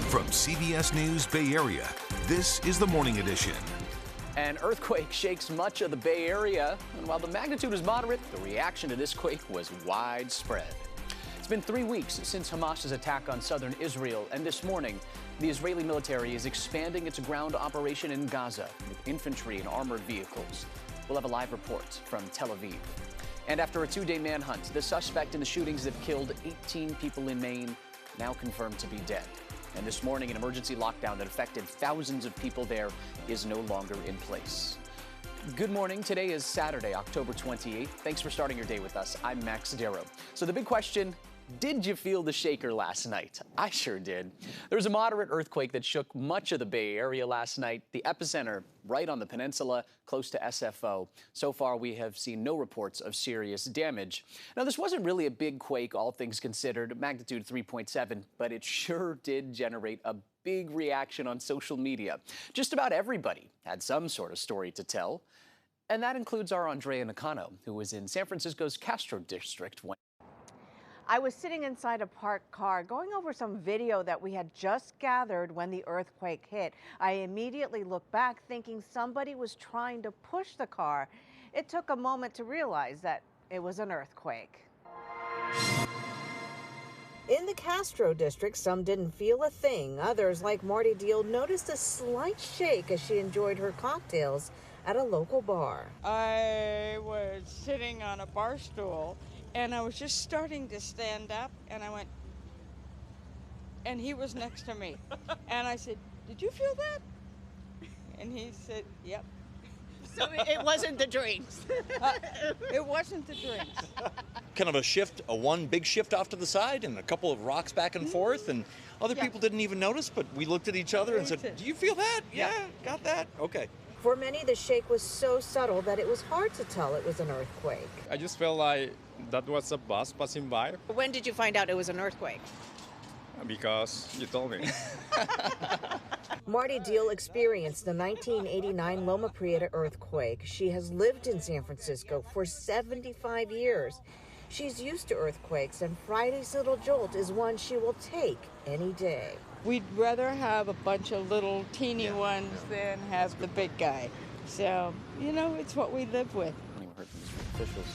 From CBS News Bay Area, this is the Morning Edition. An earthquake shakes much of the Bay Area, and while the magnitude is moderate, the reaction to this quake was widespread. It's been 3 weeks since Hamas's attack on southern Israel, and this morning, the Israeli military is expanding its ground operation in Gaza with infantry and armored vehicles. We'll have a live report from Tel Aviv. And after a 2-day manhunt, the suspect in the shootings that killed 18 people in Maine now confirmed to be dead. And this morning, an emergency lockdown that affected thousands of people there is no longer in place. Good morning. Today is Saturday, October 28th. Thanks for starting your day with us. I'm Max Darrow. So the big question, did you feel the shaker last night? I sure did. There was a moderate earthquake that shook much of the Bay Area last night, the epicenter right on the peninsula, close to SFO. So far, we have seen no reports of serious damage. Now, this wasn't really a big quake, all things considered, magnitude 3.7, but it sure did generate a big reaction on social media. Just about everybody had some sort of story to tell, and that includes our Andrea Nakano, who was in San Francisco's Castro district when I was sitting inside a parked car going over some video that we had just gathered when the earthquake hit. I immediately looked back thinking somebody was trying to push the car. It took a moment to realize that it was an earthquake. In the Castro district, some didn't feel a thing. Others, like Marty Deal, noticed a slight shake as she enjoyed her cocktails at a local bar. I was sitting on a bar stool and I was just starting to stand up, and I went, and he was next to me. And I said, "Did you feel that?" And he said, "Yep." So it wasn't the drinks. It wasn't the drinks. Kind of a shift, one big shift off to the side and a couple of rocks back and forth, and other people didn't even notice, but we looked at each other and said, "Do you feel that?" Yeah, got that. Okay. For many, the shake was so subtle that it was hard to tell it was an earthquake. I just felt like that was a bus passing by. When did you find out it was an earthquake? Because you told me. Marty Deal experienced the 1989 Loma Prieta earthquake. She has lived in San Francisco for 75 years. She's used to earthquakes, and Friday's little jolt is one she will take any day. We'd rather have a bunch of little teeny ones than have the big guy. So, you know, it's what we live with. we heard from officials.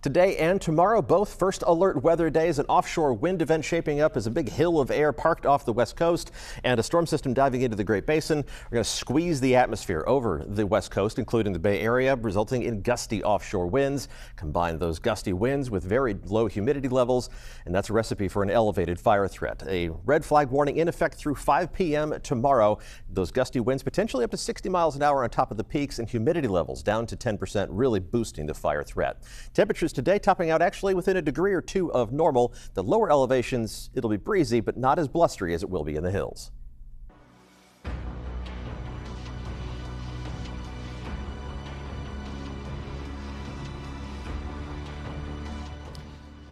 Today and tomorrow, both first alert weather days. An offshore wind event shaping up as a big hill of air parked off the west coast and a storm system diving into the Great Basin. We're going to squeeze the atmosphere over the west coast, including the Bay Area, resulting in gusty offshore winds. Combine those gusty winds with very low humidity levels, and that's a recipe for an elevated fire threat. A red flag warning in effect through 5 p.m. tomorrow. Those gusty winds potentially up to 60 miles an hour on top of the peaks, and humidity levels down to 10%, really boosting the fire threat. Temperatures today topping out actually within a degree or two of normal. The lower elevations, it'll be breezy, but not as blustery as it will be in the hills.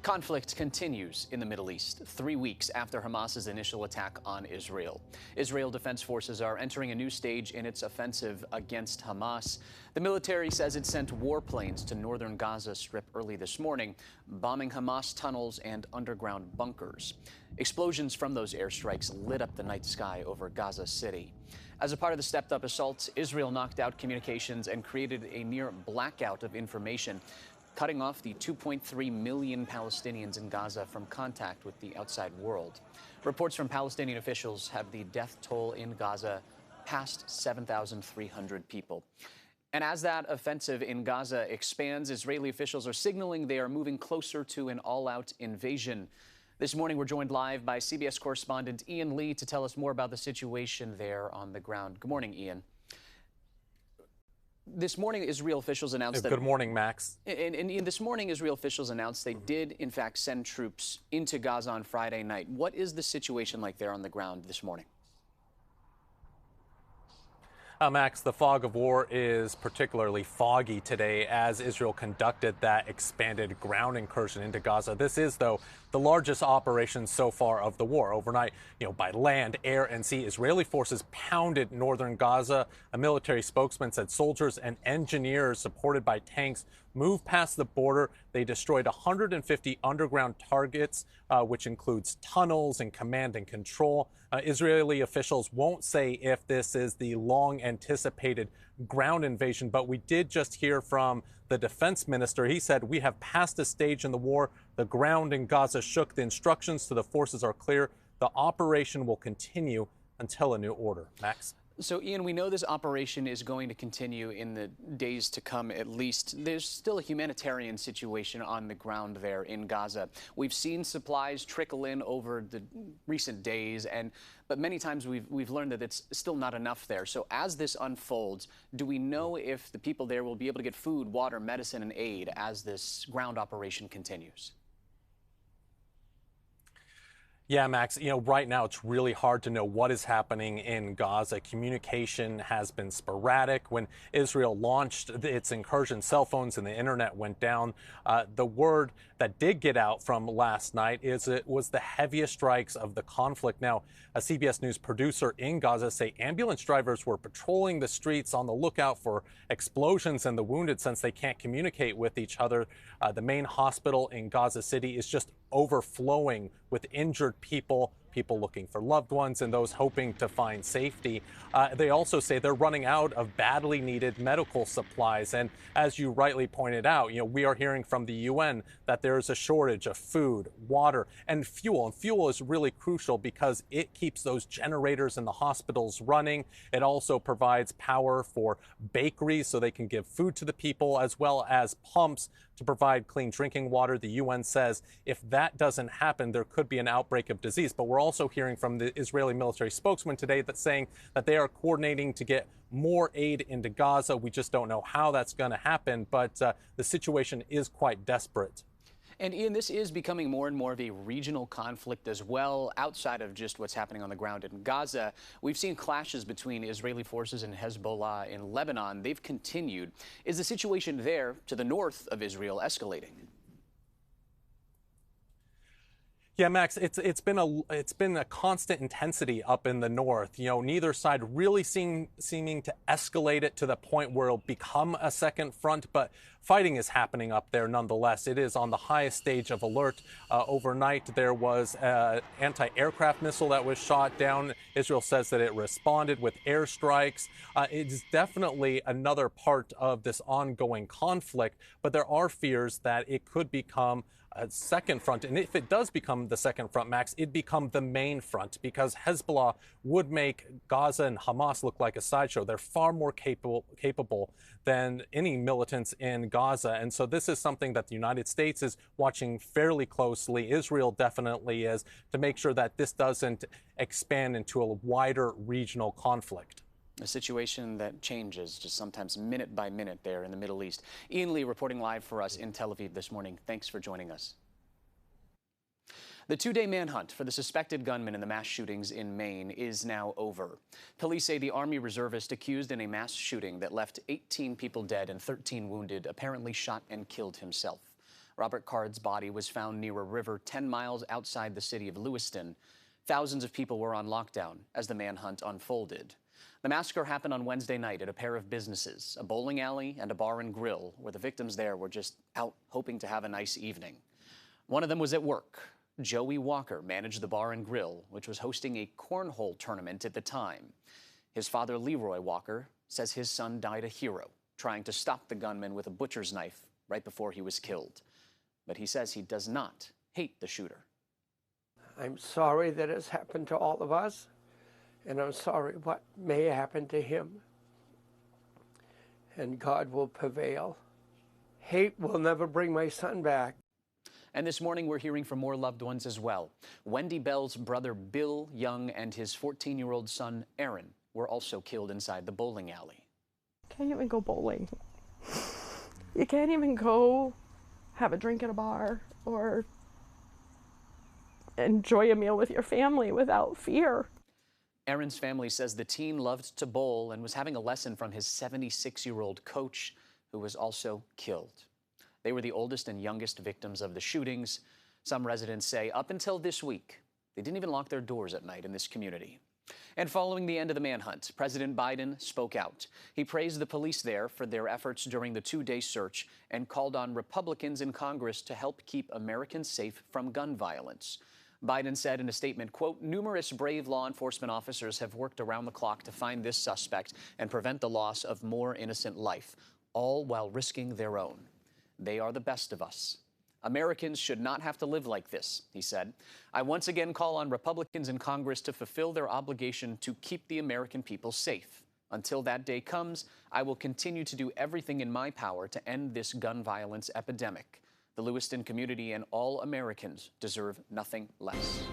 Conflict continues in the Middle East 3 weeks after Hamas's initial attack on Israel. Israel Defense Forces are entering a new stage in its offensive against Hamas. The military says it sent warplanes to northern Gaza Strip early this morning, bombing Hamas tunnels and underground bunkers. Explosions from those airstrikes lit up the night sky over Gaza City. As a part of the stepped-up assault, Israel knocked out communications and created a near blackout of information, cutting off the 2.3 million Palestinians in Gaza from contact with the outside world. Reports from Palestinian officials have the death toll in Gaza past 7,300 people. And as that offensive in Gaza expands, Israeli officials are signaling they are moving closer to an all-out invasion. This morning, we're joined live by CBS correspondent Ian Lee to tell us more about the situation there on the ground. Good morning, Ian. This morning, Israel officials announced that... Good morning, Max. And this morning, Israel officials announced they did, in fact, send troops into Gaza on Friday night. What is the situation like there on the ground this morning? Max, the fog of war is particularly foggy today as Israel conducted that expanded ground incursion into Gaza. This is, though, the largest operation so far of the war. Overnight, by land, air, and sea, Israeli forces pounded northern Gaza. A military spokesman said soldiers and engineers supported by tanks move past the border. They destroyed 150 underground targets, which includes tunnels and command and control. Israeli officials won't say if this is the long anticipated ground invasion, but we did just hear from the defense minister. He said, "We have passed a stage in the war. The ground in Gaza shook. The instructions to the forces are clear. The operation will continue until a new order." Max? So, Ian, we know this operation is going to continue in the days to come, at least. There's still a humanitarian situation on the ground there in Gaza. We've seen supplies trickle in over the recent days, but many times we've learned that it's still not enough there. So as this unfolds, do we know if the people there will be able to get food, water, medicine, and aid as this ground operation continues? Yeah, Max, right now it's really hard to know what is happening in Gaza. Communication has been sporadic. When Israel launched its incursion, cell phones and the internet went down. The word that did get out from last night is it was the heaviest strikes of the conflict. Now, a CBS News producer in Gaza say ambulance drivers were patrolling the streets on the lookout for explosions and the wounded since they can't communicate with each other. The main hospital in Gaza City is just overflowing with injured people looking for loved ones and those hoping to find safety. They also say they're running out of badly needed medical supplies. And as you rightly pointed out, we are hearing from the UN that there's a shortage of food, water, and fuel. And fuel is really crucial because it keeps those generators in the hospitals running. It also provides power for bakeries so they can give food to the people, as well as pumps to provide clean drinking water. The UN says if that doesn't happen, there could be an outbreak of disease. But we're also hearing from the Israeli military spokesman today that's saying that they are coordinating to get more aid into Gaza. We just don't know how that's going to happen, but the situation is quite desperate. And Ian, this is becoming more and more of a regional conflict as well, outside of just what's happening on the ground in Gaza. We've seen clashes between Israeli forces and Hezbollah in Lebanon. They've continued. Is the situation there to the north of Israel escalating? Yeah, Max, it's been a constant intensity up in the north. Neither side really seeming to escalate it to the point where it'll become a second front, but fighting is happening up there nonetheless. It is on the highest stage of alert. Overnight, there was an anti-aircraft missile that was shot down. Israel says that it responded with airstrikes. It is definitely another part of this ongoing conflict, but there are fears that it could become a second front. And if it does become the second front, Max, it'd become the main front because Hezbollah would make Gaza and Hamas look like a sideshow. They're far more capable than any militants in Gaza. And so this is something that the United States is watching fairly closely. Israel definitely is, to make sure that this doesn't expand into a wider regional conflict. A situation that changes just sometimes minute by minute there in the Middle East. Ian Lee reporting live for us in Tel Aviv this morning. Thanks for joining us. The two-day manhunt for the suspected gunman in the mass shootings in Maine is now over. Police say the Army reservist accused in a mass shooting that left 18 people dead and 13 wounded apparently shot and killed himself. Robert Card's body was found near a river 10 miles outside the city of Lewiston. Thousands of people were on lockdown as the manhunt unfolded. The massacre happened on Wednesday night at a pair of businesses, a bowling alley and a bar and grill, where the victims there were just out hoping to have a nice evening. One of them was at work. Joey Walker managed the bar and grill, which was hosting a cornhole tournament at the time. His father, Leroy Walker, says his son died a hero, trying to stop the gunman with a butcher's knife right before he was killed. But he says he does not hate the shooter. I'm sorry that it's happened to all of us. And I'm sorry what may happen to him. And God will prevail. Hate will never bring my son back. And this morning, we're hearing from more loved ones as well. Wendy Bell's brother, Bill Young, and his 14-year-old son, Aaron, were also killed inside the bowling alley. Can't even go bowling. You can't even go have a drink at a bar or enjoy a meal with your family without fear. Aaron's family says the teen loved to bowl and was having a lesson from his 76-year-old coach, who was also killed. They were the oldest and youngest victims of the shootings. Some residents say up until this week, they didn't even lock their doors at night in this community. And following the end of the manhunt, President Biden spoke out. He praised the police there for their efforts during the two-day search and called on Republicans in Congress to help keep Americans safe from gun violence. Biden said in a statement, quote, "Numerous brave law enforcement officers have worked around the clock to find this suspect and prevent the loss of more innocent life, all while risking their own. They are the best of us. Americans should not have to live like this," he said. "I once again call on Republicans in Congress to fulfill their obligation to keep the American people safe. Until that day comes, I will continue to do everything in my power to end this gun violence epidemic. The Lewiston community and all Americans deserve nothing less."